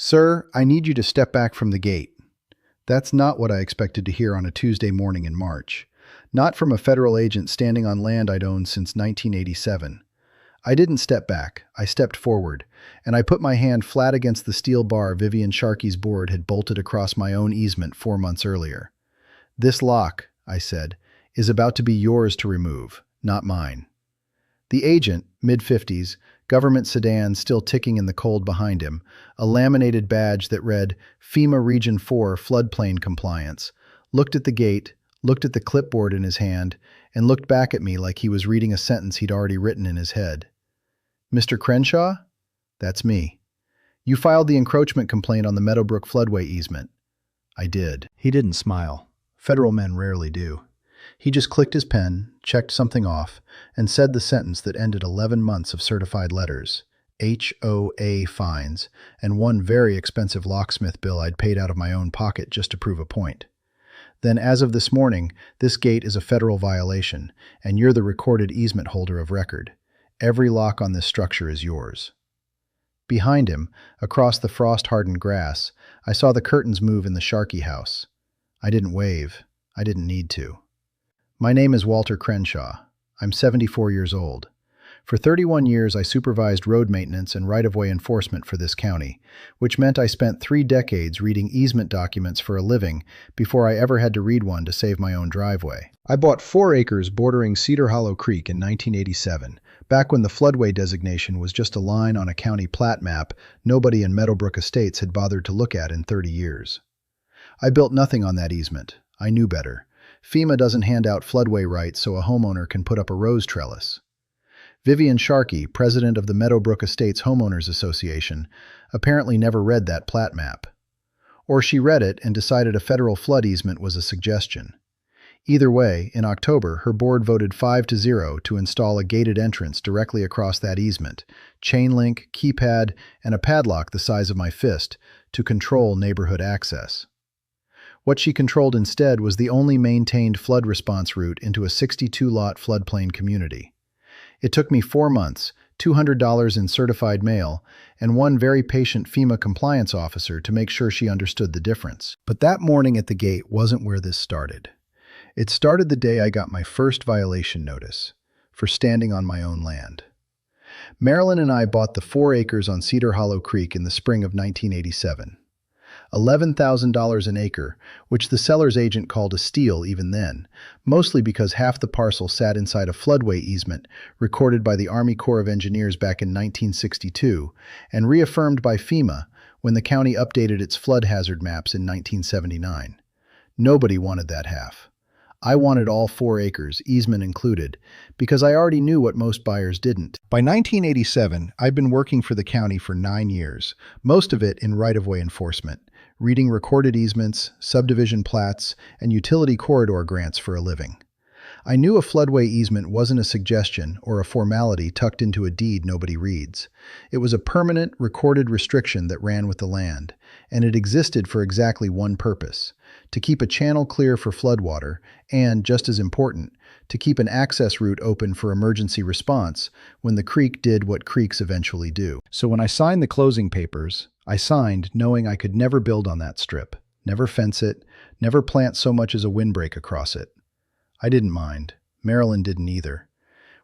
Sir, I need you to step back from the gate. That's not what I expected to hear on a Tuesday morning in March. Not from a federal agent standing on land I'd owned since 1987. I didn't step back, I stepped forward, and I put my hand flat against the steel bar Vivian Sharkey's board had bolted across my own easement 4 months earlier. "This lock," I said, "is about to be yours to remove, not mine." The agent, mid-50s, government sedan still ticking in the cold behind him, a laminated badge that read FEMA Region 4 Floodplain Compliance, looked at the gate, looked at the clipboard in his hand, and looked back at me like he was reading a sentence he'd already written in his head. "Mr. Crenshaw? That's me. You filed the encroachment complaint on the Meadowbrook floodway easement." I did. He didn't smile. Federal men rarely do. He just clicked his pen, checked something off, and said the sentence that ended 11 months of certified letters, HOA fines, and one very expensive locksmith bill I'd paid out of my own pocket just to prove a point. "Then as of this morning, this gate is a federal violation, and you're the recorded easement holder of record. Every lock on this structure is yours." Behind him, across the frost-hardened grass, I saw the curtains move in the Sharkey house. I didn't wave. I didn't need to. "My name is Walter Crenshaw. I'm 74 years old. For 31 years, I supervised road maintenance and right-of-way enforcement for this county, which meant I spent 3 decades reading easement documents for a living before I ever had to read one to save my own driveway. I bought 4 acres bordering Cedar Hollow Creek in 1987, back when the floodway designation was just a line on a county plat map nobody in Meadowbrook Estates had bothered to look at in 30 years. I built nothing on that easement. I knew better. FEMA doesn't hand out floodway rights so a homeowner can put up a rose trellis. Vivian Sharkey, president of the Meadowbrook Estates Homeowners Association, apparently never read that plat map. Or she read it and decided a federal flood easement was a suggestion. Either way, in October, her board voted 5-0 to install a gated entrance directly across that easement, chain link, keypad, and a padlock the size of my fist to control neighborhood access. What she controlled instead was the only maintained flood response route into a 62-lot floodplain community. It took me 4 months, $200 in certified mail, and one very patient FEMA compliance officer to make sure she understood the difference. But that morning at the gate wasn't where this started. It started the day I got my first violation notice for standing on my own land. Marilyn and I bought the 4 acres on Cedar Hollow Creek in the spring of 1987. $11,000 an acre, which the seller's agent called a steal even then, mostly because half the parcel sat inside a floodway easement recorded by the Army Corps of Engineers back in 1962 and reaffirmed by FEMA when the county updated its flood hazard maps in 1979. Nobody wanted that half. I wanted all 4 acres, easement included, because I already knew what most buyers didn't. By 1987, I'd been working for the county for 9 years, most of it in right-of-way enforcement, reading recorded easements, subdivision plats, and utility corridor grants for a living. I knew a floodway easement wasn't a suggestion or a formality tucked into a deed nobody reads. It was a permanent, recorded restriction that ran with the land, and it existed for exactly one purpose: to keep a channel clear for floodwater and, just as important, to keep an access route open for emergency response when the creek did what creeks eventually do. So when I signed the closing papers, I signed knowing I could never build on that strip, never fence it, never plant so much as a windbreak across it. I didn't mind. Marilyn didn't either.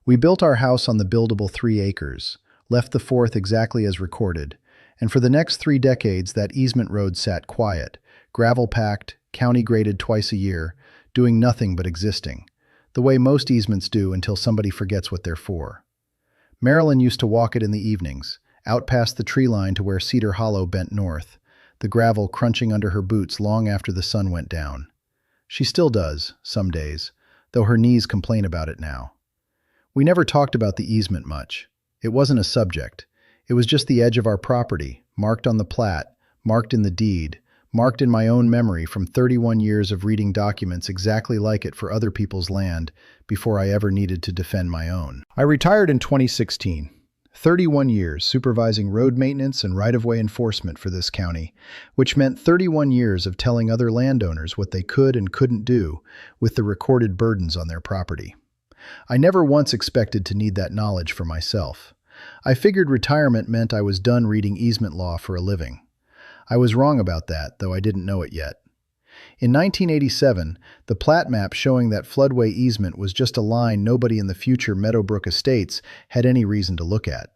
We built our house on the buildable 3 acres, left the 4th exactly as recorded, and for the next 3 decades that easement road sat quiet, gravel-packed, county-graded twice a year, doing nothing but existing, the way most easements do until somebody forgets what they're for. Marilyn used to walk it in the evenings, out past the tree line to where Cedar Hollow bent north, the gravel crunching under her boots long after the sun went down. She still does, some days, though her knees complain about it now. We never talked about the easement much. It wasn't a subject. It was just the edge of our property, marked on the plat, marked in the deed, marked in my own memory from 31 years of reading documents exactly like it for other people's land before I ever needed to defend my own. I retired in 2016. 31 years supervising road maintenance and right-of-way enforcement for this county, which meant 31 years of telling other landowners what they could and couldn't do with the recorded burdens on their property. I never once expected to need that knowledge for myself. I figured retirement meant I was done reading easement law for a living. I was wrong about that, though I didn't know it yet. In 1987, the plat map showing that floodway easement was just a line nobody in the future Meadowbrook Estates had any reason to look at.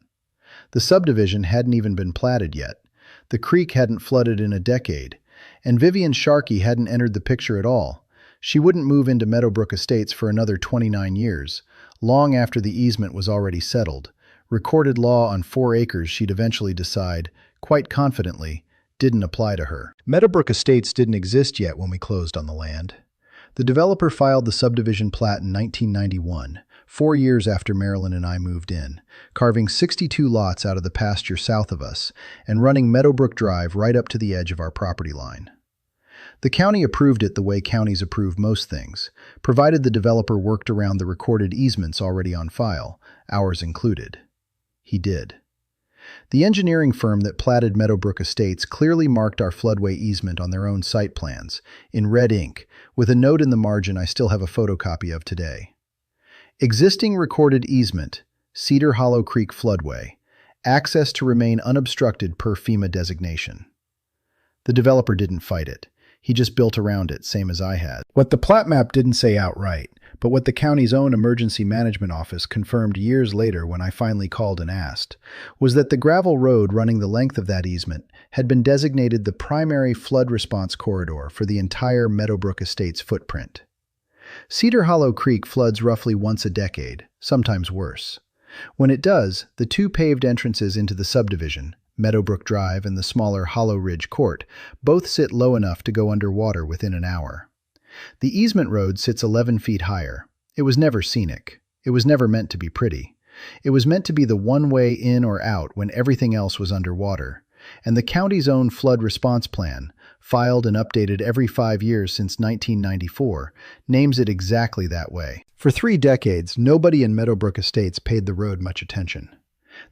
The subdivision hadn't even been platted yet. The creek hadn't flooded in a decade, and Vivian Sharkey hadn't entered the picture at all. She wouldn't move into Meadowbrook Estates for another 29 years, long after the easement was already settled. Recorded law on 4 acres she'd eventually decide, quite confidently, didn't apply to her. Meadowbrook Estates didn't exist yet when we closed on the land. The developer filed the subdivision plat in 1991, 4 years after Marilyn and I moved in, carving 62 lots out of the pasture south of us and running Meadowbrook Drive right up to the edge of our property line. The county approved it the way counties approve most things, provided the developer worked around the recorded easements already on file, ours included. He did. The engineering firm that platted Meadowbrook Estates clearly marked our floodway easement on their own site plans, in red ink, with a note in the margin I still have a photocopy of today. Existing recorded easement, Cedar Hollow Creek floodway, access to remain unobstructed per FEMA designation. The developer didn't fight it. He just built around it, same as I had. What the plat map didn't say outright, but what the county's own emergency management office confirmed years later when I finally called and asked, was that the gravel road running the length of that easement had been designated the primary flood response corridor for the entire Meadowbrook Estates footprint. Cedar Hollow Creek floods roughly once a decade, sometimes worse. When it does, the 2 paved entrances into the subdivision, Meadowbrook Drive and the smaller Hollow Ridge Court, both sit low enough to go underwater within an hour. The easement road sits 11 feet higher. It was never scenic. It was never meant to be pretty. It was meant to be the one way in or out when everything else was underwater. And the county's own flood response plan, filed and updated every 5 years since 1994, names it exactly that way. For 3 decades, nobody in Meadowbrook Estates paid the road much attention.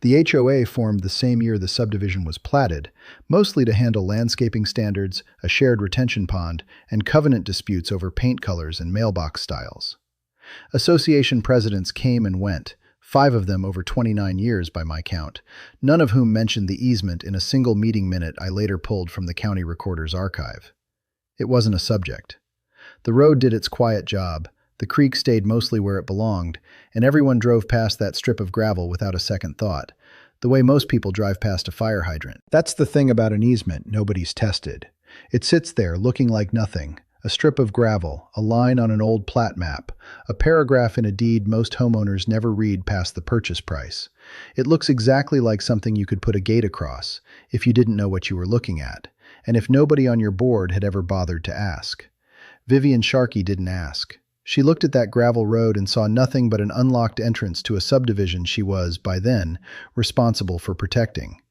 The HOA formed the same year the subdivision was platted, mostly to handle landscaping standards, a shared retention pond, and covenant disputes over paint colors and mailbox styles. Association presidents came and went, 5 of them over 29 years by my count, none of whom mentioned the easement in a single meeting minute I later pulled from the county recorder's archive. It wasn't a subject. The road did its quiet job, the creek stayed mostly where it belonged, and everyone drove past that strip of gravel without a second thought, the way most people drive past a fire hydrant. That's the thing about an easement nobody's tested. It sits there looking like nothing, a strip of gravel, a line on an old plat map, a paragraph in a deed most homeowners never read past the purchase price. It looks exactly like something you could put a gate across, if you didn't know what you were looking at, and if nobody on your board had ever bothered to ask. Vivian Sharkey didn't ask. She looked at that gravel road and saw nothing but an unlocked entrance to a subdivision she was, by then, responsible for protecting.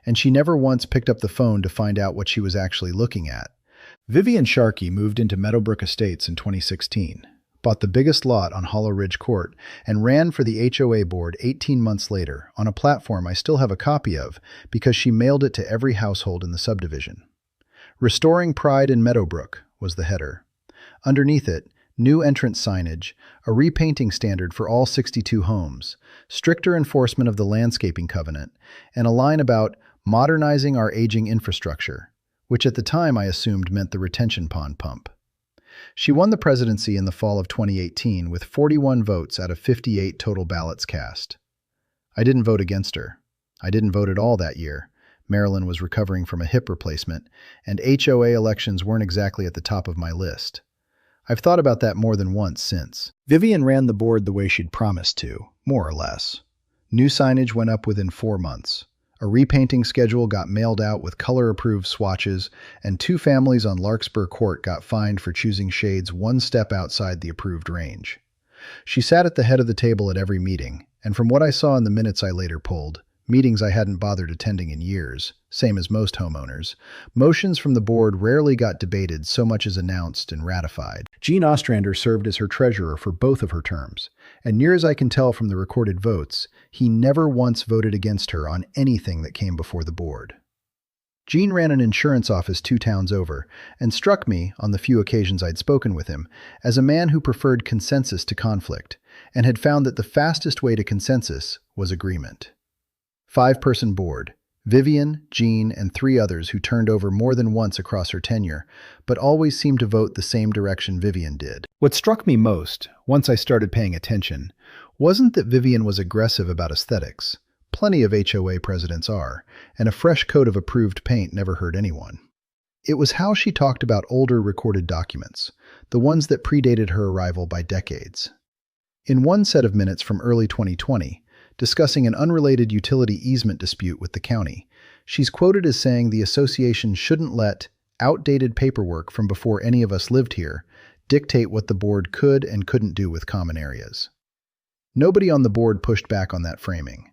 And she never once picked up the phone to find out what she was actually looking at. Vivian Sharkey moved into Meadowbrook Estates in 2016, bought the biggest lot on Hollow Ridge Court, and ran for the HOA board 18 months later on a platform I still have a copy of because she mailed it to every household in the subdivision. Restoring Pride in Meadowbrook was the header. Underneath it, new entrance signage, a repainting standard for all 62 homes, stricter enforcement of the landscaping covenant, and a line about modernizing our aging infrastructure, which at the time I assumed meant the retention pond pump. She won the presidency in the fall of 2018 with 41 votes out of 58 total ballots cast. I didn't vote against her. I didn't vote at all that year. Marilyn was recovering from a hip replacement, and HOA elections weren't exactly at the top of my list. I've thought about that more than once since. Vivian ran the board the way she'd promised to, more or less. New signage went up within 4 months. A repainting schedule got mailed out with color-approved swatches, and 2 families on Larkspur Court got fined for choosing shades 1 step outside the approved range. She sat at the head of the table at every meeting, and from what I saw in the minutes I later pulled, meetings I hadn't bothered attending in years, same as most homeowners, motions from the board rarely got debated so much as announced and ratified. Gene Ostrander served as her treasurer for both of her terms, and near as I can tell from the recorded votes, he never once voted against her on anything that came before the board. Gene ran an insurance office 2 towns over, and struck me, on the few occasions I'd spoken with him, as a man who preferred consensus to conflict, and had found that the fastest way to consensus was agreement. 5-person board, Vivian, Jean, and three others who turned over more than once across her tenure, but always seemed to vote the same direction Vivian did. What struck me most, once I started paying attention, wasn't that Vivian was aggressive about aesthetics. Plenty of HOA presidents are, and a fresh coat of approved paint never hurt anyone. It was how she talked about older recorded documents, the ones that predated her arrival by decades. In one set of minutes from early 2020, discussing an unrelated utility easement dispute with the county, she's quoted as saying the association shouldn't let outdated paperwork from before any of us lived here dictate what the board could and couldn't do with common areas. Nobody on the board pushed back on that framing.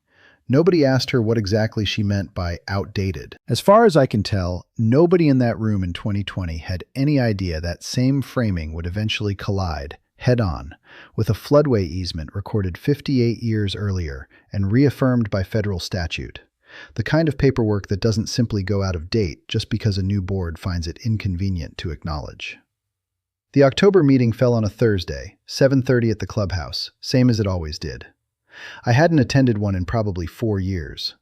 Nobody asked her what exactly she meant by outdated. As far as I can tell, nobody in that room in 2020 had any idea that same framing would eventually collide head-on with a floodway easement recorded 58 years earlier and reaffirmed by federal statute. The kind of paperwork that doesn't simply go out of date just because a new board finds it inconvenient to acknowledge. The October meeting fell on a Thursday, 7:30 at the clubhouse, same as it always did. I hadn't attended one in probably 4 years.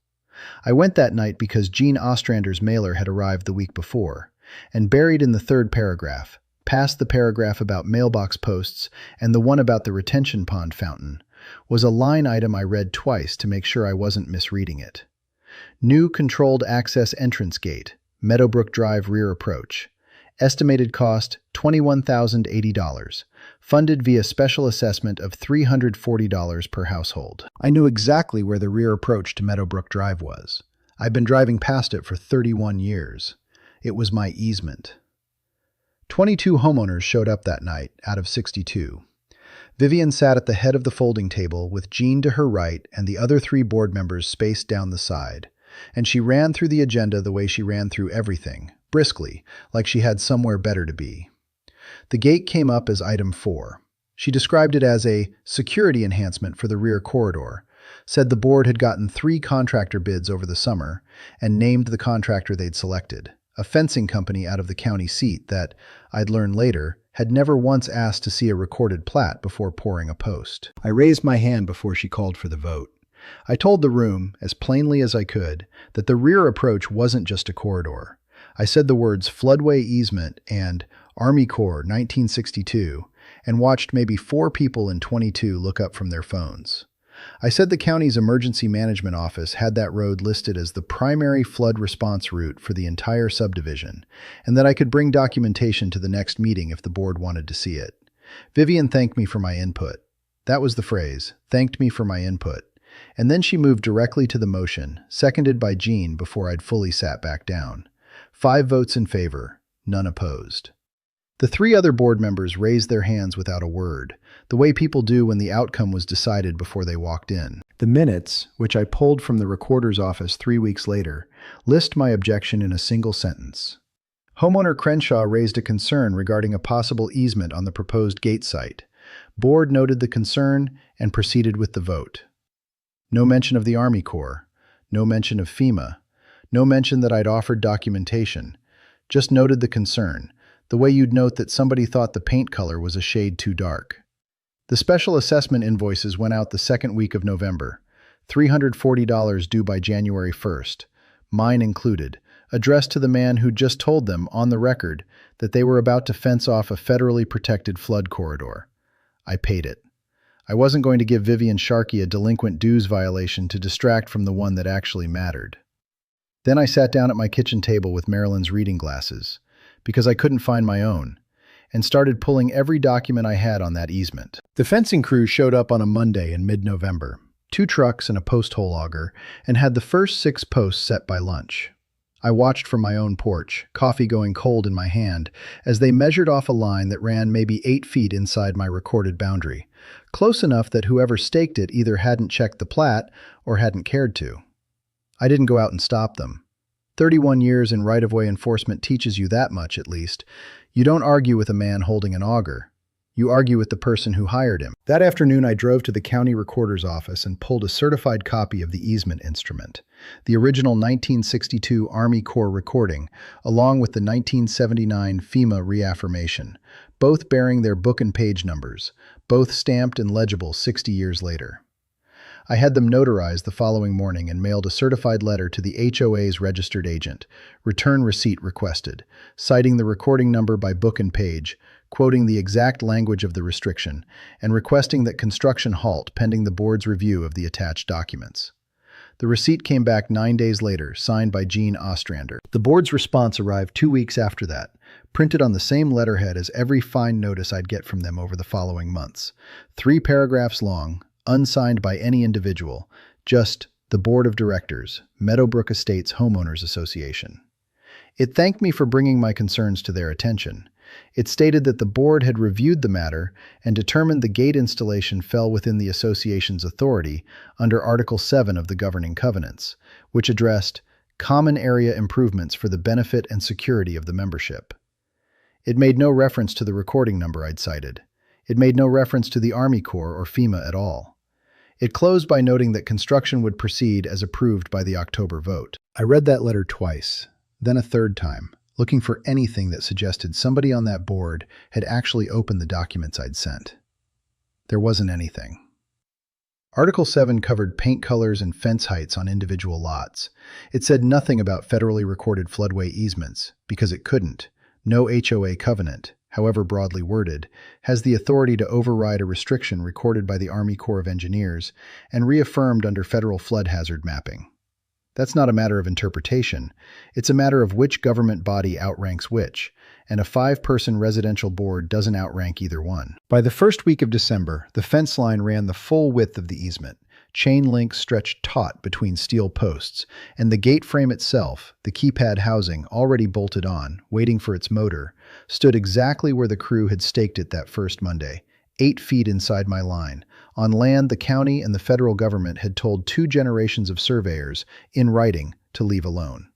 I went that night because Gene Ostrander's mailer had arrived the week before, and buried in the third paragraph, past the paragraph about mailbox posts and the one about the retention pond fountain, was a line item I read twice to make sure I wasn't misreading it. New controlled access entrance gate, Meadowbrook Drive rear approach. Estimated cost $21,080. Funded via special assessment of $340 per household. I knew exactly where the rear approach to Meadowbrook Drive was. I'd been driving past it for 31 years. It was my easement. 22 homeowners showed up that night, out of 62. Vivian sat at the head of the folding table with Jean to her right and the other 3 board members spaced down the side, and she ran through the agenda the way she ran through everything, briskly, like she had somewhere better to be. The gate came up as item 4. She described it as a security enhancement for the rear corridor, said the board had gotten 3 contractor bids over the summer, and named the contractor they'd selected, a fencing company out of the county seat that, I'd learn later, had never once asked to see a recorded plat before pouring a post. I raised my hand before she called for the vote. I told the room, as plainly as I could, that the rear approach wasn't just a corridor. I said the words floodway easement and Army Corps 1962 and watched maybe 4 people in 22 look up from their phones. I said the county's emergency management office had that road listed as the primary flood response route for the entire subdivision, and that I could bring documentation to the next meeting if the board wanted to see it. Vivian thanked me for my input. That was the phrase, thanked me for my input. And then she moved directly to the motion, seconded by Jean before I'd fully sat back down. 5 votes in favor, none opposed. The 3 other board members raised their hands without a word, the way people do when the outcome was decided before they walked in. The minutes, which I pulled from the recorder's office 3 weeks later, list my objection in a single sentence. Homeowner Crenshaw raised a concern regarding a possible easement on the proposed gate site. Board noted the concern and proceeded with the vote. No mention of the Army Corps, no mention of FEMA, no mention that I'd offered documentation, just noted the concern, the way you'd note that somebody thought the paint color was a shade too dark. The special assessment invoices went out the second week of November, $340 due by January 1st, mine included, addressed to the man who just told them, on the record, that they were about to fence off a federally protected flood corridor. I paid it. I wasn't going to give Vivian Sharkey a delinquent dues violation to distract from the one that actually mattered. Then I sat down at my kitchen table with Marilyn's reading glasses, because I couldn't find my own, and started pulling every document I had on that easement. The fencing crew showed up on a Monday in mid-November, 2 trucks and a post hole auger, and had the first 6 posts set by lunch. I watched from my own porch, coffee going cold in my hand, as they measured off a line that ran maybe 8 feet inside my recorded boundary, close enough that whoever staked it either hadn't checked the plat or hadn't cared to. I didn't go out and stop them. 31 years in right-of-way enforcement teaches you that much, at least. You don't argue with a man holding an auger. You argue with the person who hired him. That afternoon, I drove to the county recorder's office and pulled a certified copy of the easement instrument, the original 1962 Army Corps recording, along with the 1979 FEMA reaffirmation, both bearing their book and page numbers, both stamped and legible 60 years later. I had them notarized the following morning and mailed a certified letter to the HOA's registered agent, return receipt requested, citing the recording number by book and page, quoting the exact language of the restriction, and requesting that construction halt pending the board's review of the attached documents. The receipt came back 9 days later, signed by Gene Ostrander. The board's response arrived 2 weeks after that, printed on the same letterhead as every fine notice I'd get from them over the following months. 3 paragraphs long, unsigned by any individual, just the Board of Directors, Meadowbrook Estates Homeowners Association. It thanked me for bringing my concerns to their attention. It stated that the board had reviewed the matter and determined the gate installation fell within the association's authority under Article 7 of the governing covenants, which addressed common area improvements for the benefit and security of the membership. It made no reference to the recording number I'd cited. It made no reference to the Army Corps or FEMA at all. It closed by noting that construction would proceed as approved by the October vote. I read that letter twice, then a third time, looking for anything that suggested somebody on that board had actually opened the documents I'd sent. There wasn't anything. Article 7 covered paint colors and fence heights on individual lots. It said nothing about federally recorded floodway easements, because it couldn't. No HOA covenant, however broadly worded, has the authority to override a restriction recorded by the Army Corps of Engineers and reaffirmed under federal flood hazard mapping. That's not a matter of interpretation. It's a matter of which government body outranks which, and a 5-person residential board doesn't outrank either one. By the first week of December, the fence line ran the full width of the easement. Chain links stretched taut between steel posts, and the gate frame itself, the keypad housing already bolted on, waiting for its motor, stood exactly where the crew had staked it that first Monday, 8 feet inside my line, on land the county and the federal government had told 2 generations of surveyors, in writing, to leave alone.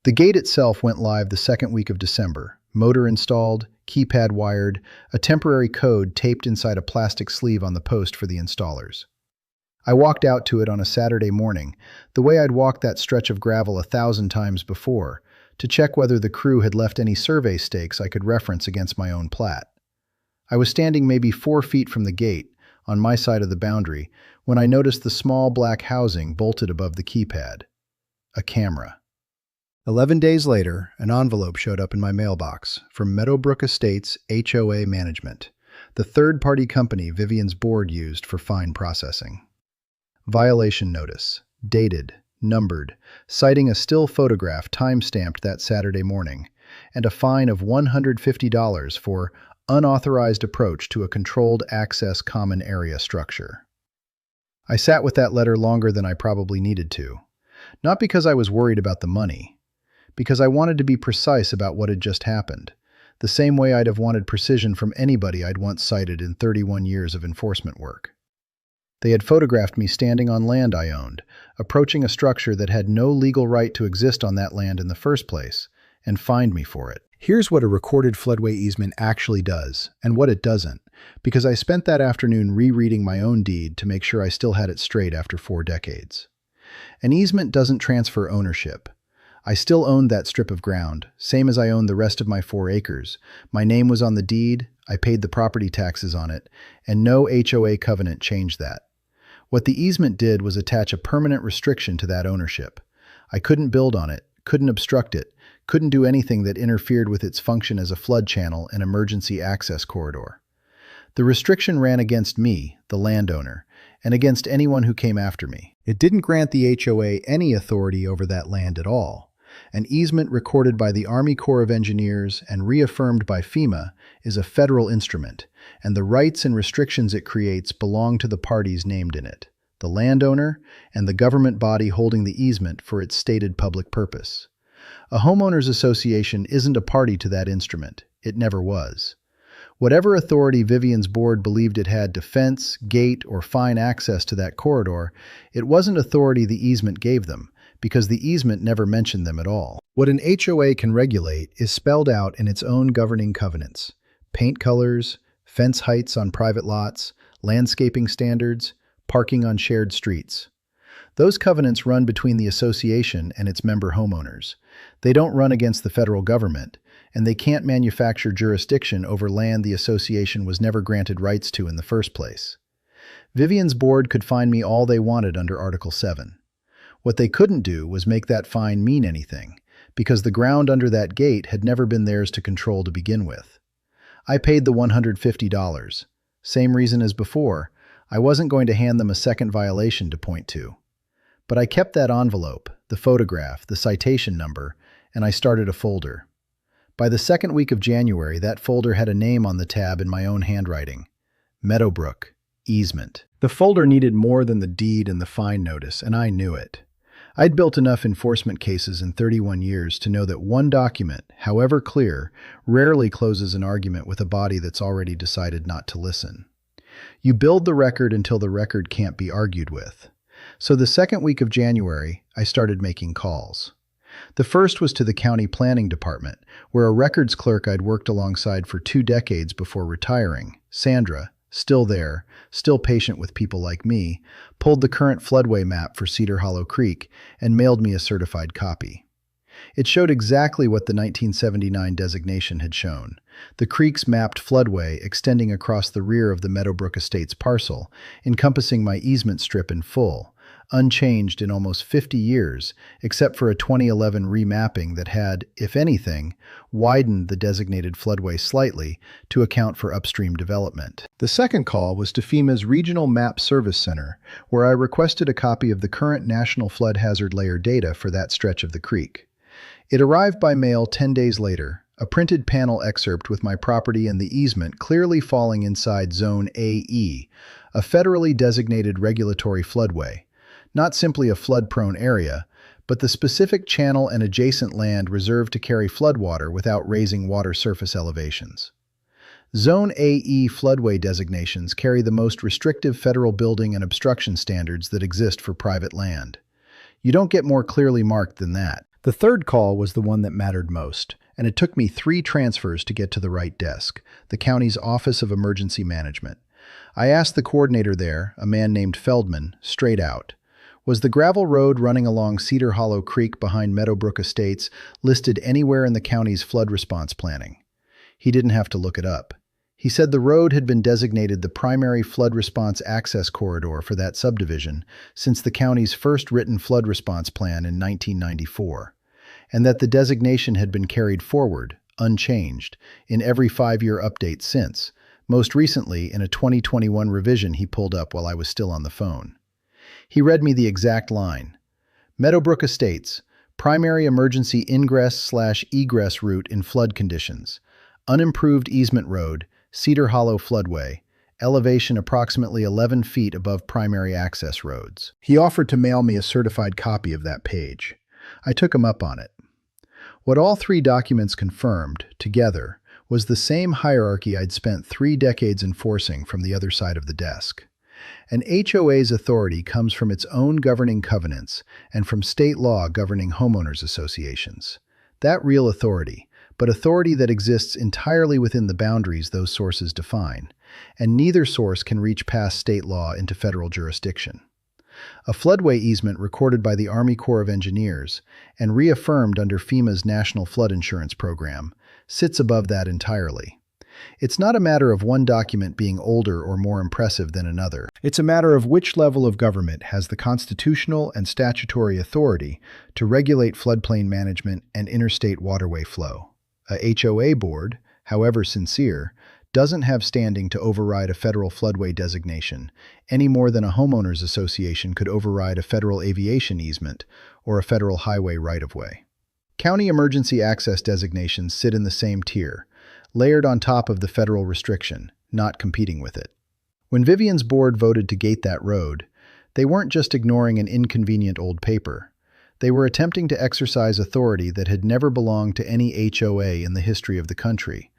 The gate itself went live the second week of December, motor installed, keypad wired, a temporary code taped inside a plastic sleeve on the post for the installers. I walked out to it on a Saturday morning, the way I'd walked that stretch of gravel 1,000 times before, to check whether the crew had left any survey stakes I could reference against my own plat. I was standing maybe 4 feet from the gate, on my side of the boundary, when I noticed the small black housing bolted above the keypad. A camera. 11 days later, an envelope showed up in my mailbox from Meadowbrook Estates HOA Management, the third-party company Vivian's board used for fine processing. Violation notice, dated, numbered, citing a still photograph time-stamped that Saturday morning, and a fine of $150 for unauthorized approach to a controlled access common area structure. I sat with that letter longer than I probably needed to, not because I was worried about the money, because I wanted to be precise about what had just happened, the same way I'd have wanted precision from anybody I'd once cited in 31 years of enforcement work. They had photographed me standing on land I owned, approaching a structure that had no legal right to exist on that land in the first place, and fined me for it. Here's what a recorded floodway easement actually does, and what it doesn't, because I spent that afternoon rereading my own deed to make sure I still had it straight after 4 decades. An easement doesn't transfer ownership. I still owned that strip of ground, same as I owned the rest of my 4 acres. My name was on the deed, I paid the property taxes on it, and no HOA covenant changed that. What the easement did was attach a permanent restriction to that ownership. I couldn't build on it, couldn't obstruct it, couldn't do anything that interfered with its function as a flood channel and emergency access corridor. The restriction ran against me, the landowner, and against anyone who came after me. It didn't grant the HOA any authority over that land at all. An easement recorded by the Army Corps of Engineers and reaffirmed by FEMA is a federal instrument, and the rights and restrictions it creates belong to the parties named in it, the landowner and the government body holding the easement for its stated public purpose. A homeowners association isn't a party to that instrument. It never was. Whatever authority Vivian's board believed it had to fence, gate, or fine access to that corridor, it wasn't authority the easement gave them, because the easement never mentioned them at all. What an HOA can regulate is spelled out in its own governing covenants: paint colors, fence heights on private lots, landscaping standards, parking on shared streets. Those covenants run between the association and its member homeowners. They don't run against the federal government, and they can't manufacture jurisdiction over land the association was never granted rights to in the first place. Vivian's board could fine me all they wanted under Article 7. What they couldn't do was make that fine mean anything, because the ground under that gate had never been theirs to control to begin with. I paid the $150. Same reason as before, I wasn't going to hand them a second violation to point to. But I kept that envelope, the photograph, the citation number, and I started a folder. By the second week of January, that folder had a name on the tab in my own handwriting. Meadowbrook, Easement. The folder needed more than the deed and the fine notice, and I knew it. I'd built enough enforcement cases in 31 years to know that one document, however clear, rarely closes an argument with a body that's already decided not to listen. You build the record until the record can't be argued with. So the second week of January, I started making calls. The first was to the county planning department, where a records clerk I'd worked alongside for 2 decades before retiring, Sandra, still there, still patient with people like me, pulled the current floodway map for Cedar Hollow Creek and mailed me a certified copy. It showed exactly what the 1979 designation had shown. The creek's mapped floodway extending across the rear of the Meadowbrook Estates parcel, encompassing my easement strip in full, unchanged in almost 50 years, except for a 2011 remapping that had, if anything, widened the designated floodway slightly to account for upstream development. The second call was to FEMA's Regional Map Service Center, where I requested a copy of the current National Flood Hazard Layer data for that stretch of the creek. It arrived by mail 10 days later, a printed panel excerpt with my property and the easement clearly falling inside Zone AE, a federally designated regulatory floodway. Not simply a flood-prone area, but the specific channel and adjacent land reserved to carry floodwater without raising water surface elevations. Zone AE floodway designations carry the most restrictive federal building and obstruction standards that exist for private land. You don't get more clearly marked than that. The third call was the one that mattered most, and it took me 3 transfers to get to the right desk, the county's Office of Emergency Management. I asked the coordinator there, a man named Feldman, straight out. Was the gravel road running along Cedar Hollow Creek behind Meadowbrook Estates listed anywhere in the county's flood response planning? He didn't have to look it up. He said the road had been designated the primary flood response access corridor for that subdivision since the county's first written flood response plan in 1994, and that the designation had been carried forward, unchanged, in every 5-year update since, most recently in a 2021 revision he pulled up while I was still on the phone. He read me the exact line. Meadowbrook Estates, primary emergency ingress/egress route in flood conditions. Unimproved easement road, Cedar Hollow floodway, elevation approximately 11 feet above primary access roads. He offered to mail me a certified copy of that page. I took him up on it. What all 3 documents confirmed, together, was the same hierarchy I'd spent 3 decades enforcing from the other side of the desk. An HOA's authority comes from its own governing covenants and from state law governing homeowners associations. That real authority, but authority that exists entirely within the boundaries those sources define, and neither source can reach past state law into federal jurisdiction. A floodway easement recorded by the Army Corps of Engineers and reaffirmed under FEMA's National Flood Insurance Program sits above that entirely. It's not a matter of one document being older or more impressive than another. It's a matter of which level of government has the constitutional and statutory authority to regulate floodplain management and interstate waterway flow. A HOA board, however sincere, doesn't have standing to override a federal floodway designation, any more than a homeowners association could override a federal aviation easement or a federal highway right-of-way. County emergency access designations sit in the same tier, layered on top of the federal restriction, not competing with it. When Vivian's board voted to gate that road, they weren't just ignoring an inconvenient old paper. They were attempting to exercise authority that had never belonged to any HOA in the history of the country,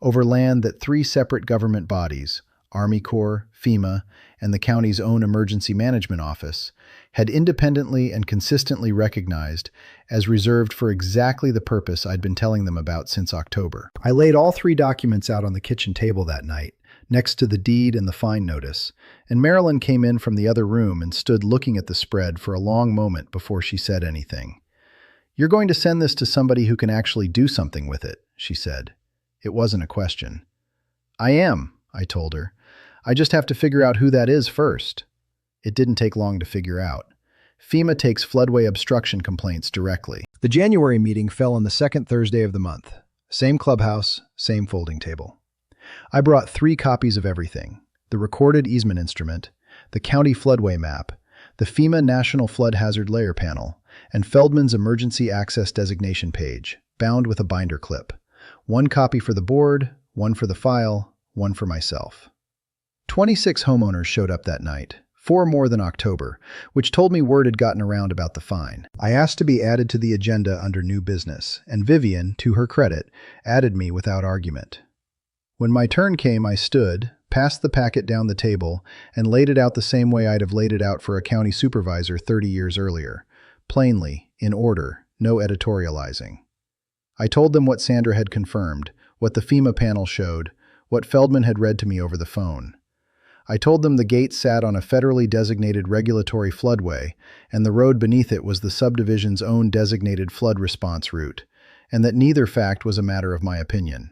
over land that 3 separate government bodies, Army Corps, FEMA, and the county's own Emergency Management Office, had independently and consistently recognized as reserved for exactly the purpose I'd been telling them about since October. I laid all 3 documents out on the kitchen table that night, next to the deed and the fine notice, and Marilyn came in from the other room and stood looking at the spread for a long moment before she said anything. "You're going to send this to somebody who can actually do something with it," she said. It wasn't a question. "I am," I told her. I just have to figure out who that is first. It didn't take long to figure out. FEMA takes floodway obstruction complaints directly. The January meeting fell on the second Thursday of the month. Same clubhouse, same folding table. I brought 3 copies of everything: the recorded easement instrument, the county floodway map, the FEMA National Flood Hazard Layer Panel, and Feldman's Emergency Access Designation page, bound with a binder clip. 1 copy for the board, 1 for the file, 1 for myself. 26 homeowners showed up that night, 4 more than October, which told me word had gotten around about the fine. I asked to be added to the agenda under new business, and Vivian, to her credit, added me without argument. When my turn came, I stood, passed the packet down the table, and laid it out the same way I'd have laid it out for a county supervisor 30 years earlier. Plainly, in order, no editorializing. I told them what Sandra had confirmed, what the FEMA panel showed, what Feldman had read to me over the phone. I told them the gate sat on a federally designated regulatory floodway, and the road beneath it was the subdivision's own designated flood response route, and that neither fact was a matter of my opinion.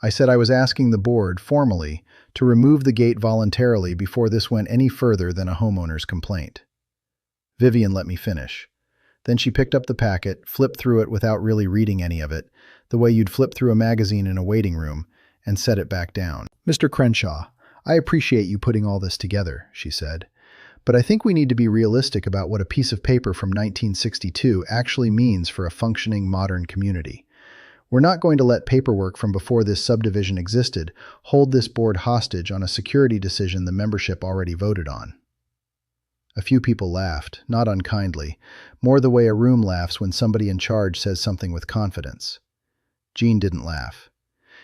I said I was asking the board, formally, to remove the gate voluntarily before this went any further than a homeowner's complaint. Vivian let me finish. Then she picked up the packet, flipped through it without really reading any of it, the way you'd flip through a magazine in a waiting room, and set it back down. "Mr. Crenshaw, I appreciate you putting all this together," she said, "but I think we need to be realistic about what a piece of paper from 1962 actually means for a functioning modern community. We're not going to let paperwork from before this subdivision existed hold this board hostage on a security decision the membership already voted on." A few people laughed, not unkindly, more the way a room laughs when somebody in charge says something with confidence. Gene didn't laugh.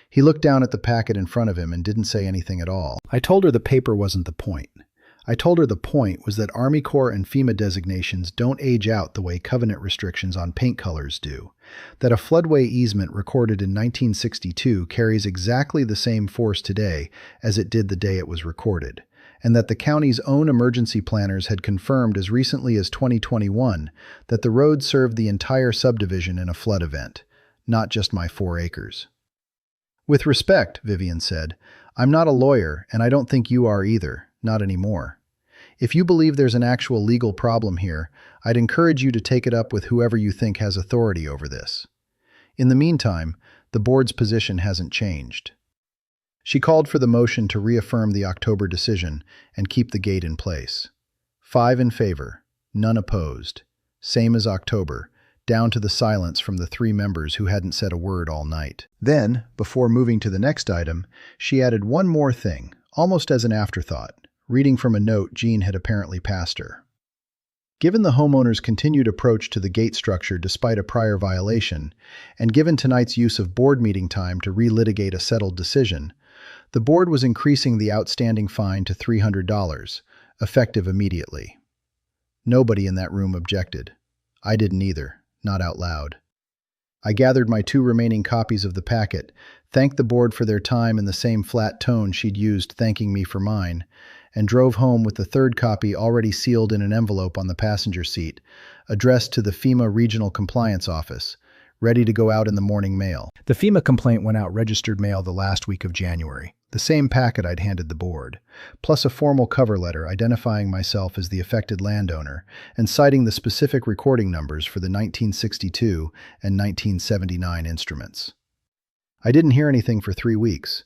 He looked down at the packet in front of him and didn't say anything at all. I told her the paper wasn't the point. I told her the point was that Army Corps and FEMA designations don't age out the way covenant restrictions on paint colors do, that a floodway easement recorded in 1962 carries exactly the same force today as it did the day it was recorded, and that the county's own emergency planners had confirmed as recently as 2021 that the road served the entire subdivision in a flood event, not just my 4 acres. "With respect," Vivian said, "I'm not a lawyer, and I don't think you are either, not anymore. If you believe there's an actual legal problem here, I'd encourage you to take it up with whoever you think has authority over this. In the meantime, the board's position hasn't changed." She called for the motion to reaffirm the October decision and keep the gate in place. 5 in favor, none opposed. Same as October, down to the silence from the 3 members who hadn't said a word all night. Then, before moving to the next item, she added one more thing, almost as an afterthought, reading from a note Gene had apparently passed her. "Given the homeowner's continued approach to the gate structure despite a prior violation, and given tonight's use of board meeting time to relitigate a settled decision, the board was increasing the outstanding fine to $300, effective immediately." Nobody in that room objected. I didn't either, not out loud. I gathered my 2 remaining copies of the packet, thanked the board for their time in the same flat tone she'd used thanking me for mine, and drove home with the 3rd copy already sealed in an envelope on the passenger seat, addressed to the FEMA Regional Compliance Office, ready to go out in the morning mail. The FEMA complaint went out registered mail the last week of January, the same packet I'd handed the board, plus a formal cover letter identifying myself as the affected landowner and citing the specific recording numbers for the 1962 and 1979 instruments. I didn't hear anything for 3 weeks.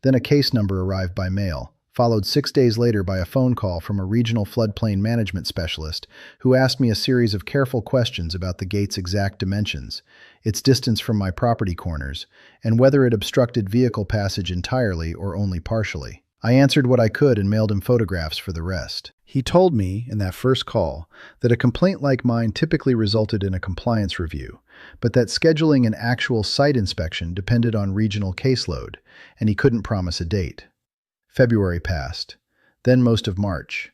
Then a case number arrived by mail, followed 6 days later by a phone call from a regional floodplain management specialist who asked me a series of careful questions about the gate's exact dimensions, its distance from my property corners, and whether it obstructed vehicle passage entirely or only partially. I answered what I could and mailed him photographs for the rest. He told me, in that first call, that a complaint like mine typically resulted in a compliance review, but that scheduling an actual site inspection depended on regional caseload, and he couldn't promise a date. February passed, then most of March.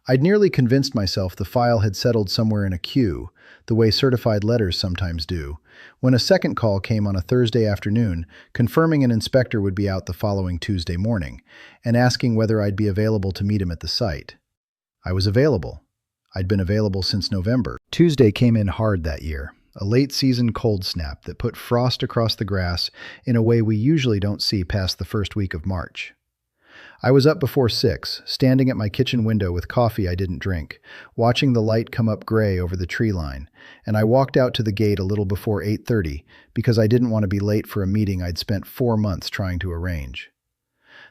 I'd nearly convinced myself the file had settled somewhere in a queue, the way certified letters sometimes do, when a second call came on a Thursday afternoon confirming an inspector would be out the following Tuesday morning, and asking whether I'd be available to meet him at the site. I was available. I'd been available since November. Tuesday came in hard that year, a late-season cold snap that put frost across the grass in a way we usually don't see past the first week of March. I was up before 6, standing at my kitchen window with coffee I didn't drink, watching the light come up gray over the tree line, and I walked out to the gate a little before 8:30 because I didn't want to be late for a meeting I'd spent 4 months trying to arrange.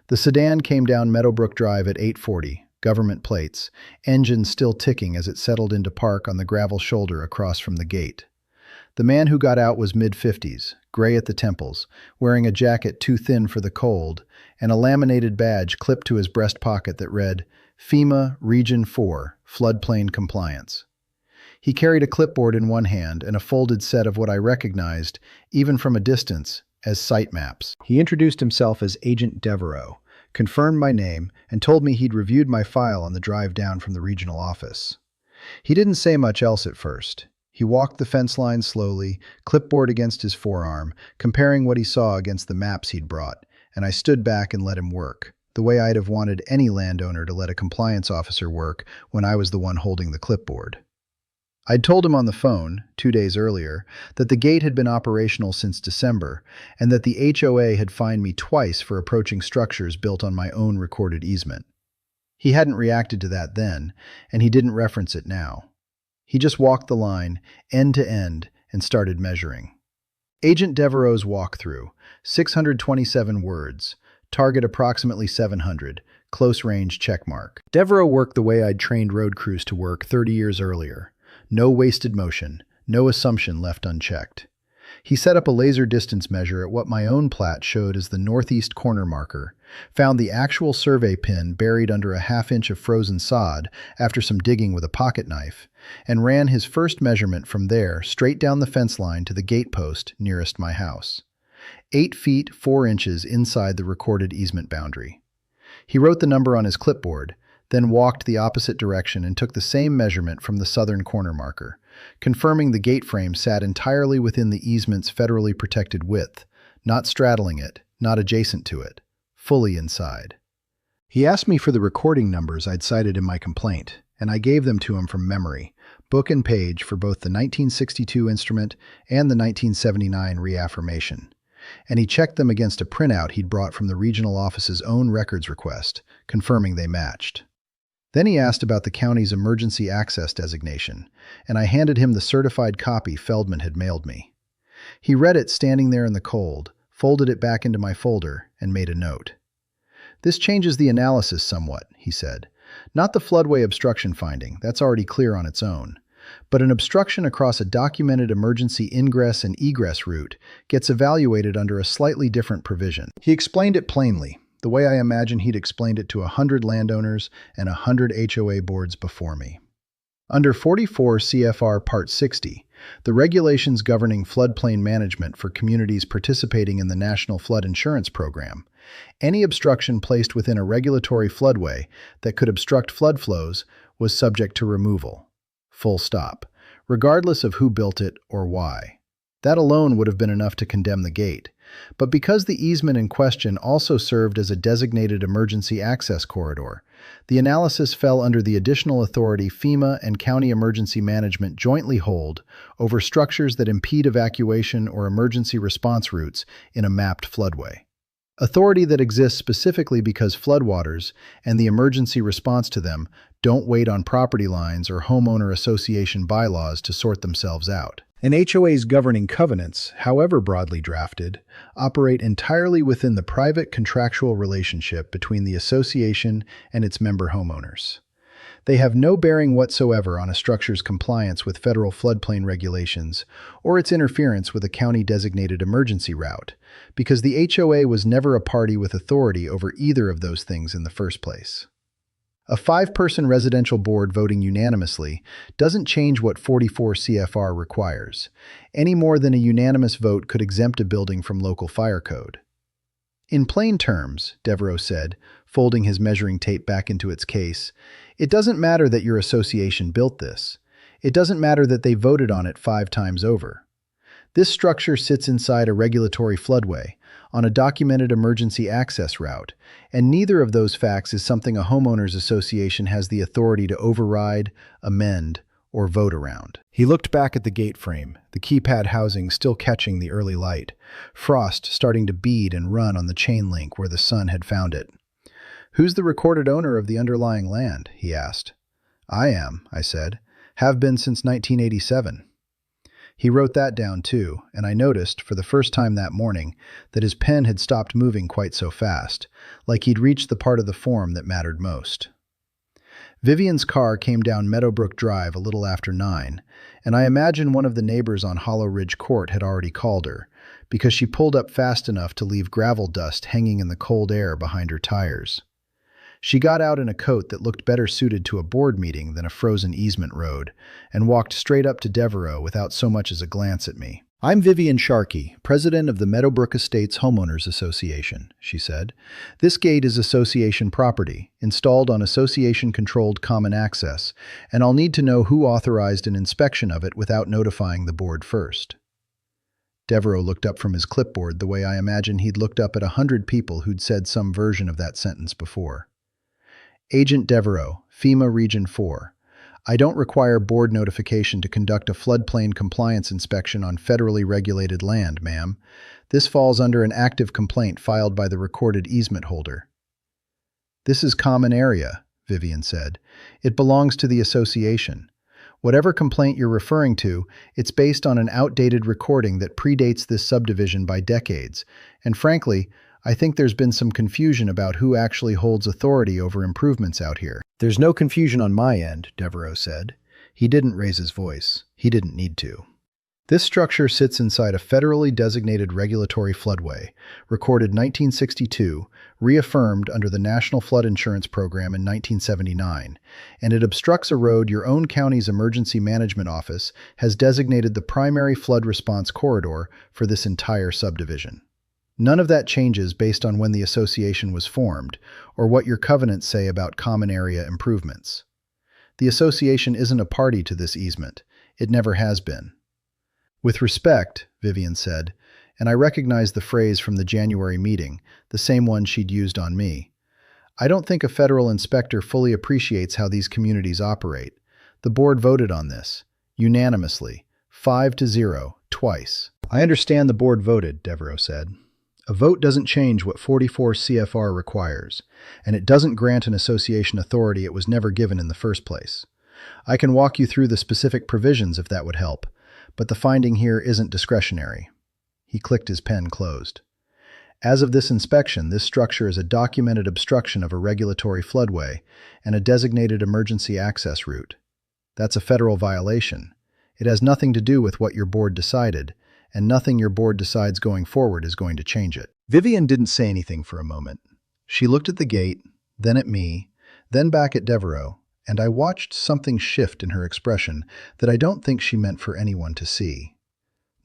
The sedan came down Meadowbrook Drive at 8:40, government plates, engine still ticking as it settled into park on the gravel shoulder across from the gate. The man who got out was mid-50s, gray at the temples, wearing a jacket too thin for the cold, and a laminated badge clipped to his breast pocket that read, FEMA Region 4, Floodplain Compliance. He carried a clipboard in one hand and a folded set of what I recognized, even from a distance, as site maps. He introduced himself as Agent Devereaux, confirmed my name, and told me he'd reviewed my file on the drive down from the regional office. He didn't say much else at first. He walked the fence line slowly, clipboard against his forearm, comparing what he saw against the maps he'd brought, and I stood back and let him work, the way I'd have wanted any landowner to let a compliance officer work when I was the one holding the clipboard. I'd told him on the phone, 2 days earlier, that the gate had been operational since December, and that the HOA had fined me twice for approaching structures built on my own recorded easement. He hadn't reacted to that then, and he didn't reference it now. He just walked the line, end to end, and started measuring. Agent Devereaux's walkthrough, 627 words, target approximately 700, close range checkmark. Devereaux worked the way I'd trained road crews to work 30 years earlier. No wasted motion, no assumption left unchecked. He set up a laser distance measure at what my own plat showed as the northeast corner marker, found the actual survey pin buried under a half-inch of frozen sod after some digging with a pocket knife, and ran his first measurement from there straight down the fence line to the gate post nearest my house. 8 feet 4 inches inside the recorded easement boundary. He wrote the number on his clipboard, then walked the opposite direction and took the same measurement from the southern corner marker, confirming the gate frame sat entirely within the easement's federally protected width, not straddling it, not adjacent to it, fully inside. He asked me for the recording numbers I'd cited in my complaint, and I gave them to him from memory, book and page for both the 1962 instrument and the 1979 reaffirmation. And he checked them against a printout he'd brought from the regional office's own records request, confirming they matched. Then he asked about the county's emergency access designation, and I handed him the certified copy Feldman had mailed me. He read it standing there in the cold, folded it back into my folder, and made a note. This changes the analysis somewhat, he said. Not the floodway obstruction finding, that's already clear on its own. But an obstruction across a documented emergency ingress and egress route gets evaluated under a slightly different provision. He explained it plainly, the way I imagine he'd explained it to 100 landowners and 100 HOA boards before me. Under 44 CFR Part 60, the regulations governing floodplain management for communities participating in the National Flood Insurance Program, any obstruction placed within a regulatory floodway that could obstruct flood flows was subject to removal. Full stop, regardless of who built it or why. That alone would have been enough to condemn the gate. But because the easement in question also served as a designated emergency access corridor, the analysis fell under the additional authority FEMA and County Emergency Management jointly hold over structures that impede evacuation or emergency response routes in a mapped floodway. Authority that exists specifically because floodwaters and the emergency response to them don't wait on property lines or homeowner association bylaws to sort themselves out. And HOA's governing covenants, however broadly drafted, operate entirely within the private contractual relationship between the association and its member homeowners. They have no bearing whatsoever on a structure's compliance with federal floodplain regulations or its interference with a county-designated emergency route, because the HOA was never a party with authority over either of those things in the first place. A 5-person residential board voting unanimously doesn't change what 44 CFR requires, any more than a unanimous vote could exempt a building from local fire code. In plain terms, Devereaux said, folding his measuring tape back into its case, it doesn't matter that your association built this. It doesn't matter that they voted on it 5 times over. This structure sits inside a regulatory floodway, on a documented emergency access route, and neither of those facts is something a homeowners association has the authority to override, amend, or vote around. He looked back at the gate frame, the keypad housing still catching the early light, frost starting to bead and run on the chain link where the sun had found it. "Who's the recorded owner of the underlying land?" he asked. "I am," I said. "Have been since 1987. He wrote that down too, and I noticed, for the first time that morning, that his pen had stopped moving quite so fast, like he'd reached the part of the form that mattered most. Vivian's car came down Meadowbrook Drive a little after 9, and I imagine one of the neighbors on Hollow Ridge Court had already called her, because she pulled up fast enough to leave gravel dust hanging in the cold air behind her tires. She got out in a coat that looked better suited to a board meeting than a frozen easement road, and walked straight up to Devereaux without so much as a glance at me. "I'm Vivian Sharkey, president of the Meadowbrook Estates Homeowners Association," she said. "This gate is association property, installed on association-controlled common access, and I'll need to know who authorized an inspection of it without notifying the board first." Devereaux looked up from his clipboard the way I imagine he'd looked up at 100 people who'd said some version of that sentence before. "Agent Devereaux, FEMA Region 4. I don't require board notification to conduct a floodplain compliance inspection on federally regulated land, ma'am. This falls under an active complaint filed by the recorded easement holder." "This is common area," Vivian said. "It belongs to the association. Whatever complaint you're referring to, it's based on an outdated recording that predates this subdivision by decades, and frankly, I think there's been some confusion about who actually holds authority over improvements out here." "There's no confusion on my end," Devereaux said. He didn't raise his voice. He didn't need to. "This structure sits inside a federally designated regulatory floodway, recorded 1962, reaffirmed under the National Flood Insurance Program in 1979, and it obstructs a road your own county's Emergency Management Office has designated the primary flood response corridor for this entire subdivision. None of that changes based on when the association was formed, or what your covenants say about common area improvements. The association isn't a party to this easement. It never has been." "With respect," Vivian said, and I recognized the phrase from the January meeting, the same one she'd used on me. "I don't think a federal inspector fully appreciates how these communities operate. The board voted on this, unanimously, 5-0, twice." "I understand the board voted," Devereaux said. "A vote doesn't change what 44 CFR requires, and it doesn't grant an association authority it was never given in the first place. I can walk you through the specific provisions if that would help, but the finding here isn't discretionary." He clicked his pen closed. "As of this inspection, this structure is a documented obstruction of a regulatory floodway and a designated emergency access route. That's a federal violation. It has nothing to do with what your board decided, and nothing your board decides going forward is going to change it." Vivian didn't say anything for a moment. She looked at the gate, then at me, then back at Devereaux, and I watched something shift in her expression that I don't think she meant for anyone to see.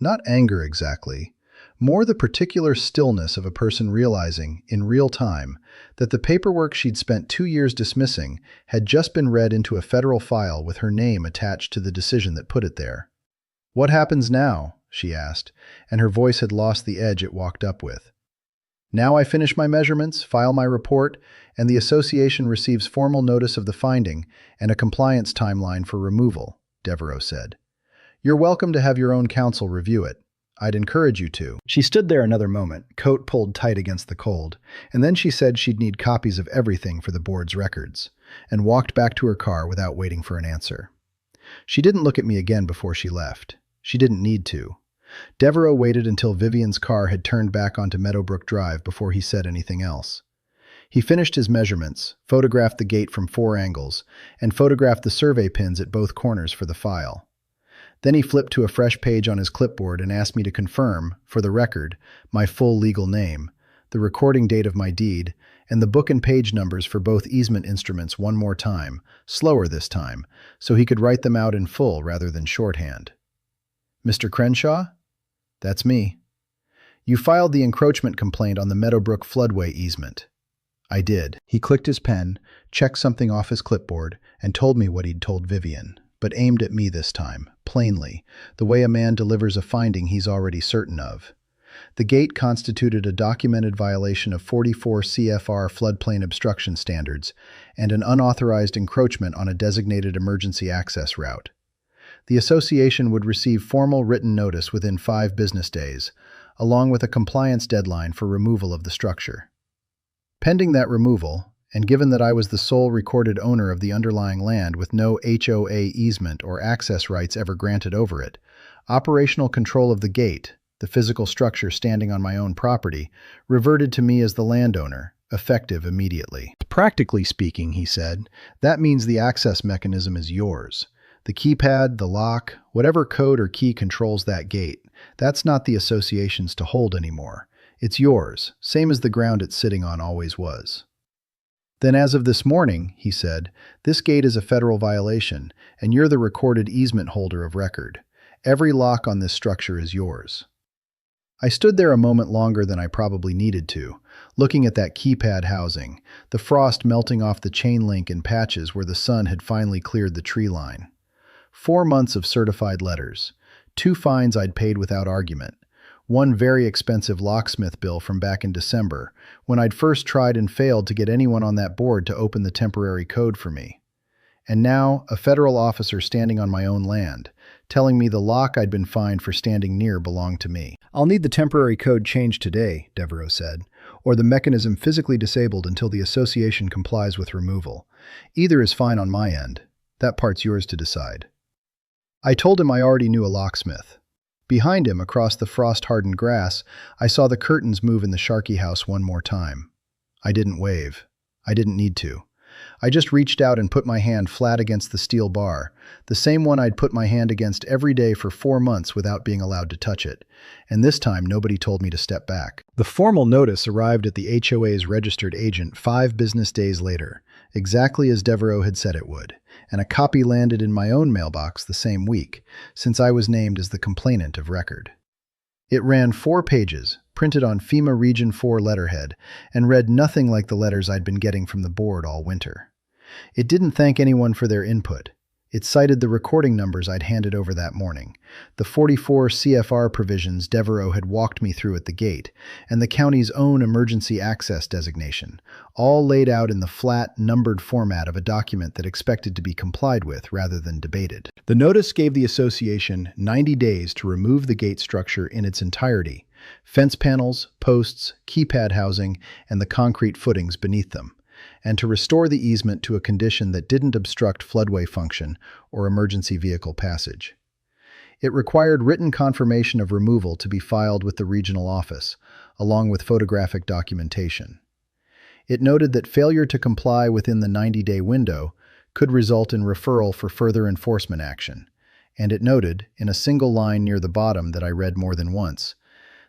Not anger exactly, more the particular stillness of a person realizing, in real time, that the paperwork she'd spent 2 years dismissing had just been read into a federal file with her name attached to the decision that put it there. "What happens now?" she asked, and her voice had lost the edge it walked up with. "Now I finish my measurements, file my report, and the association receives formal notice of the finding and a compliance timeline for removal," Devereaux said. "You're welcome to have your own counsel review it. I'd encourage you to." She stood there another moment, coat pulled tight against the cold, and then she said she'd need copies of everything for the board's records, and walked back to her car without waiting for an answer. She didn't look at me again before she left. She didn't need to. Devereaux waited until Vivian's car had turned back onto Meadowbrook Drive before he said anything else. He finished his measurements, photographed the gate from 4 angles, and photographed the survey pins at both corners for the file. Then he flipped to a fresh page on his clipboard and asked me to confirm, for the record, my full legal name, the recording date of my deed, and the book and page numbers for both easement instruments one more time, slower this time, so he could write them out in full rather than shorthand. "Mr. Crenshaw?" "That's me." "You filed the encroachment complaint on the Meadowbrook floodway easement." "I did." He clicked his pen, checked something off his clipboard, and told me what he'd told Vivian, but aimed at me this time, plainly, the way a man delivers a finding he's already certain of. The gate constituted a documented violation of 44 CFR floodplain obstruction standards and an unauthorized encroachment on a designated emergency access route. The association would receive formal written notice within 5 business days, along with a compliance deadline for removal of the structure. Pending that removal, and given that I was the sole recorded owner of the underlying land with no HOA easement or access rights ever granted over it, operational control of the gate, the physical structure standing on my own property, reverted to me as the landowner, effective immediately. Practically speaking, he said, that means the access mechanism is yours. The keypad, the lock, whatever code or key controls that gate, that's not the association's to hold anymore. It's yours, same as the ground it's sitting on always was. Then as of this morning, he said, this gate is a federal violation, and you're the recorded easement holder of record. Every lock on this structure is yours. I stood there a moment longer than I probably needed to, looking at that keypad housing, the frost melting off the chain link in patches where the sun had finally cleared the tree line. 4 months of certified letters, 2 fines I'd paid without argument, 1 very expensive locksmith bill from back in December, when I'd first tried and failed to get anyone on that board to open the temporary code for me. And now, a federal officer standing on my own land, telling me the lock I'd been fined for standing near belonged to me. I'll need the temporary code changed today, Devereaux said, or the mechanism physically disabled until the association complies with removal. Either is fine on my end. That part's yours to decide. I told him I already knew a locksmith. Behind him, across the frost-hardened grass, I saw the curtains move in the Sharkey house one more time. I didn't wave. I didn't need to. I just reached out and put my hand flat against the steel bar, the same one I'd put my hand against every day for 4 months without being allowed to touch it. And this time, nobody told me to step back. The formal notice arrived at the HOA's registered agent 5 business days later, exactly as Devereaux had said it would, and a copy landed in my own mailbox the same week, since I was named as the complainant of record. It ran 4 pages, printed on FEMA Region 4 letterhead, and read nothing like the letters I'd been getting from the board all winter. It didn't thank anyone for their input. It cited the recording numbers I'd handed over that morning, the 44 CFR provisions Devereaux had walked me through at the gate, and the county's own emergency access designation, all laid out in the flat, numbered format of a document that expected to be complied with rather than debated. The notice gave the association 90 days to remove the gate structure in its entirety, fence panels, posts, keypad housing, and the concrete footings beneath them, and to restore the easement to a condition that didn't obstruct floodway function or emergency vehicle passage. It required written confirmation of removal to be filed with the regional office, along with photographic documentation. It noted that failure to comply within the 90-day window could result in referral for further enforcement action, and it noted, in a single line near the bottom that I read more than once,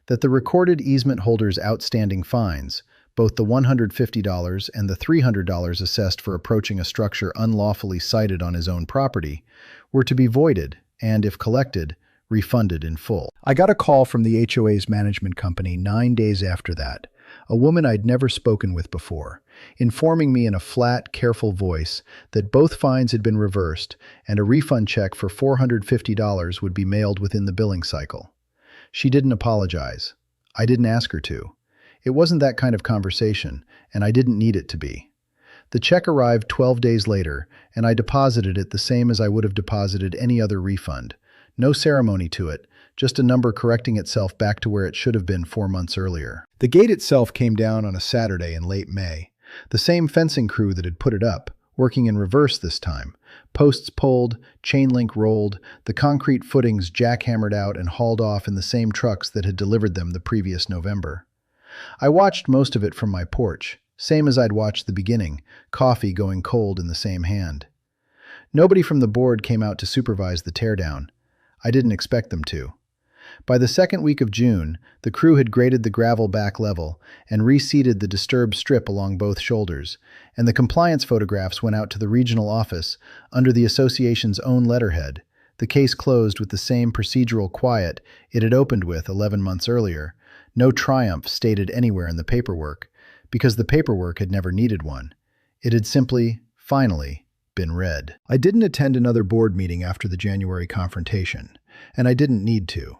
that the recorded easement holder's outstanding fines, both the $150 and the $300 assessed for approaching a structure unlawfully sited on his own property, were to be voided and, if collected, refunded in full. I got a call from the HOA's management company 9 days after that, a woman I'd never spoken with before, informing me in a flat, careful voice that both fines had been reversed and a refund check for $450 would be mailed within the billing cycle. She didn't apologize. I didn't ask her to. It wasn't that kind of conversation, and I didn't need it to be. The check arrived 12 days later, and I deposited it the same as I would have deposited any other refund. No ceremony to it, just a number correcting itself back to where it should have been 4 months earlier. The gate itself came down on a Saturday in late May. The same fencing crew that had put it up, working in reverse this time. Posts pulled, chain link rolled, the concrete footings jackhammered out and hauled off in the same trucks that had delivered them the previous November. I watched most of it from my porch, same as I'd watched the beginning, coffee going cold in the same hand. Nobody from the board came out to supervise the teardown. I didn't expect them to. By the second week of June, the crew had graded the gravel back level and reseeded the disturbed strip along both shoulders, and the compliance photographs went out to the regional office under the association's own letterhead, the case closed with the same procedural quiet it had opened with 11 months earlier, no triumph stated anywhere in the paperwork, because the paperwork had never needed one. It had simply, finally, been read. I didn't attend another board meeting after the January confrontation, and I didn't need to.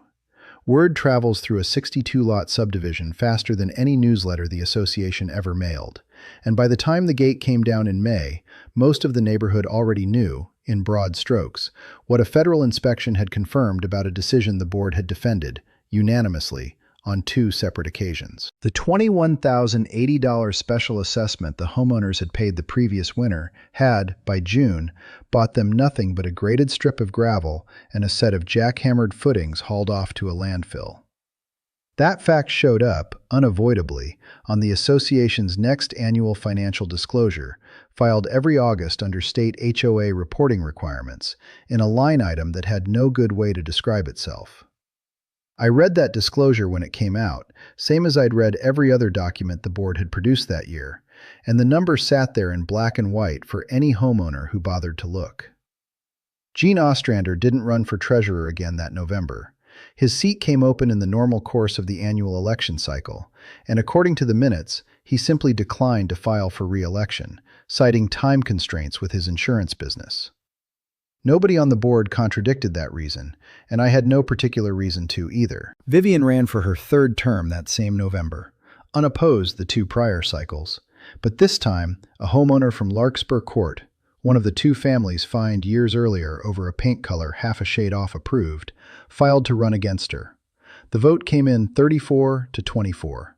Word travels through a 62-lot subdivision faster than any newsletter the association ever mailed, and by the time the gate came down in May, most of the neighborhood already knew, in broad strokes, what a federal inspection had confirmed about a decision the board had defended, unanimously, on 2 separate occasions. The $21,080 special assessment the homeowners had paid the previous winter had, by June, bought them nothing but a graded strip of gravel and a set of jackhammered footings hauled off to a landfill. That fact showed up, unavoidably, on the association's next annual financial disclosure, filed every August under state HOA reporting requirements, in a line item that had no good way to describe itself. I read that disclosure when it came out, same as I'd read every other document the board had produced that year, and the number sat there in black and white for any homeowner who bothered to look. Gene Ostrander didn't run for treasurer again that November. His seat came open in the normal course of the annual election cycle, and according to the minutes, he simply declined to file for re-election, citing time constraints with his insurance business. Nobody on the board contradicted that reason, and I had no particular reason to either. Vivian ran for her 3rd term that same November, unopposed the 2 prior cycles, but this time a homeowner from Larkspur Court, one of the 2 families fined years earlier over a paint color half a shade off approved, filed to run against her. The vote came in 34 to 24.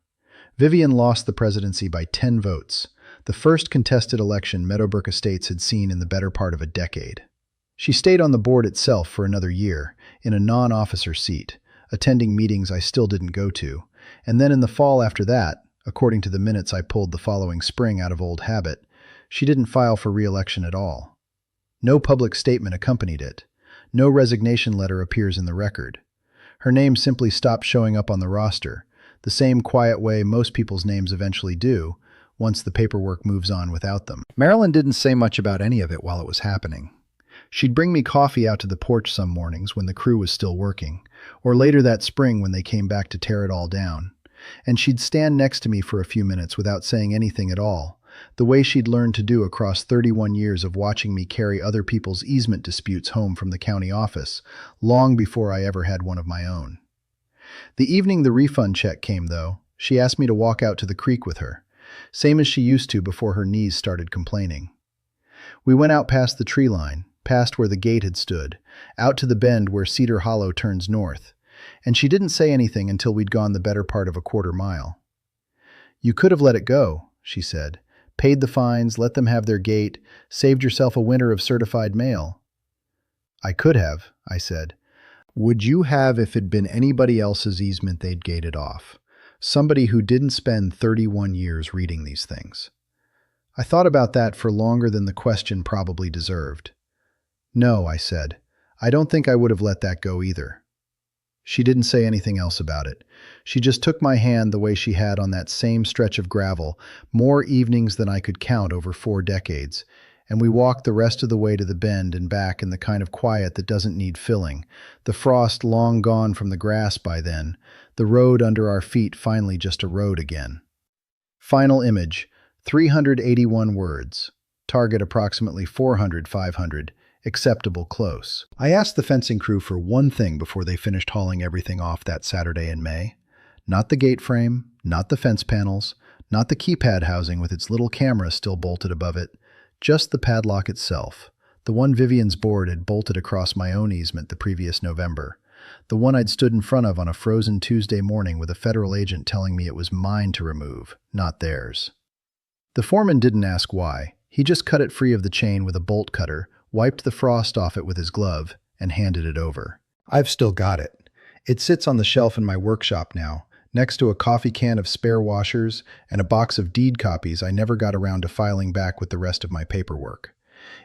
Vivian lost the presidency by 10 votes, the first contested election Meadowbrook Estates had seen in the better part of a decade. She stayed on the board itself for another year, in a non-officer seat, attending meetings I still didn't go to, and then in the fall after that, according to the minutes I pulled the following spring out of old habit, she didn't file for re-election at all. No public statement accompanied it. No resignation letter appears in the record. Her name simply stopped showing up on the roster, the same quiet way most people's names eventually do, once the paperwork moves on without them. Marilyn didn't say much about any of it while it was happening. She'd bring me coffee out to the porch some mornings when the crew was still working, or later that spring when they came back to tear it all down. And she'd stand next to me for a few minutes without saying anything at all, the way she'd learned to do across 31 years of watching me carry other people's easement disputes home from the county office, long before I ever had one of my own. The evening the refund check came, though, she asked me to walk out to the creek with her, same as she used to before her knees started complaining. We went out past the tree line, past where the gate had stood, out to the bend where Cedar Hollow turns north, and she didn't say anything until we'd gone the better part of a quarter mile. "You could have let it go," she said. "Paid the fines, let them have their gate, saved yourself a winter of certified mail." "I could have," I said. "Would you have if it'd been anybody else's easement they'd gated off? Somebody who didn't spend 31 years reading these things?" I thought about that for longer than the question probably deserved. "No," I said. "I don't think I would have let that go either." She didn't say anything else about it. She just took my hand the way she had on that same stretch of gravel, more evenings than I could count over 4 decades, and we walked the rest of the way to the bend and back in the kind of quiet that doesn't need filling, the frost long gone from the grass by then, the road under our feet finally just a road again. Final image, 381 words. Target approximately 400-500. Acceptable close. I asked the fencing crew for one thing before they finished hauling everything off that Saturday in May. Not the gate frame, not the fence panels, not the keypad housing with its little camera still bolted above it, just the padlock itself, the one Vivian's board had bolted across my own easement the previous November, the one I'd stood in front of on a frozen Tuesday morning with a federal agent telling me it was mine to remove, not theirs. The foreman didn't ask why. He just cut it free of the chain with a bolt cutter, wiped the frost off it with his glove, and handed it over. I've still got it. It sits on the shelf in my workshop now, next to a coffee can of spare washers and a box of deed copies I never got around to filing back with the rest of my paperwork.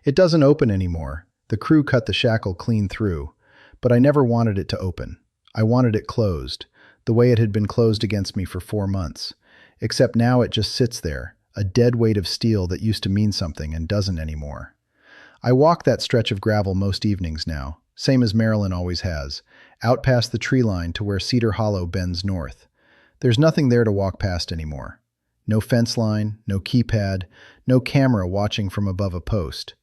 It doesn't open anymore. The crew cut the shackle clean through, but I never wanted it to open. I wanted it closed, the way it had been closed against me for 4 months. Except now it just sits there, a dead weight of steel that used to mean something and doesn't anymore. I walk that stretch of gravel most evenings now, same as Marilyn always has, out past the tree line to where Cedar Hollow bends north. There's nothing there to walk past anymore. No fence line, no keypad, no camera watching from above a post.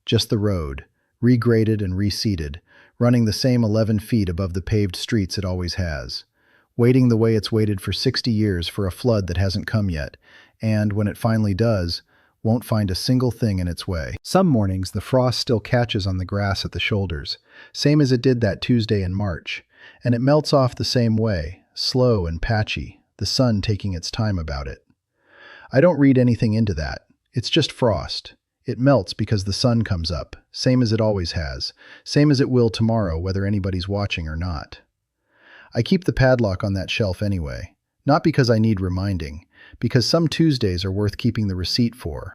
Just the road, regraded and reseeded, running the same 11 feet above the paved streets it always has. Waiting the way it's waited for 60 years for a flood that hasn't come yet, and, when it finally does, won't find a single thing in its way. Some mornings the frost still catches on the grass at the shoulders, same as it did that Tuesday in March, and it melts off the same way, slow and patchy, the sun taking its time about it. I don't read anything into that. It's just frost. It melts because the sun comes up, same as it always has, same as it will tomorrow whether anybody's watching or not. I keep the padlock on that shelf anyway, not because I need reminding, because some Tuesdays are worth keeping the receipt for,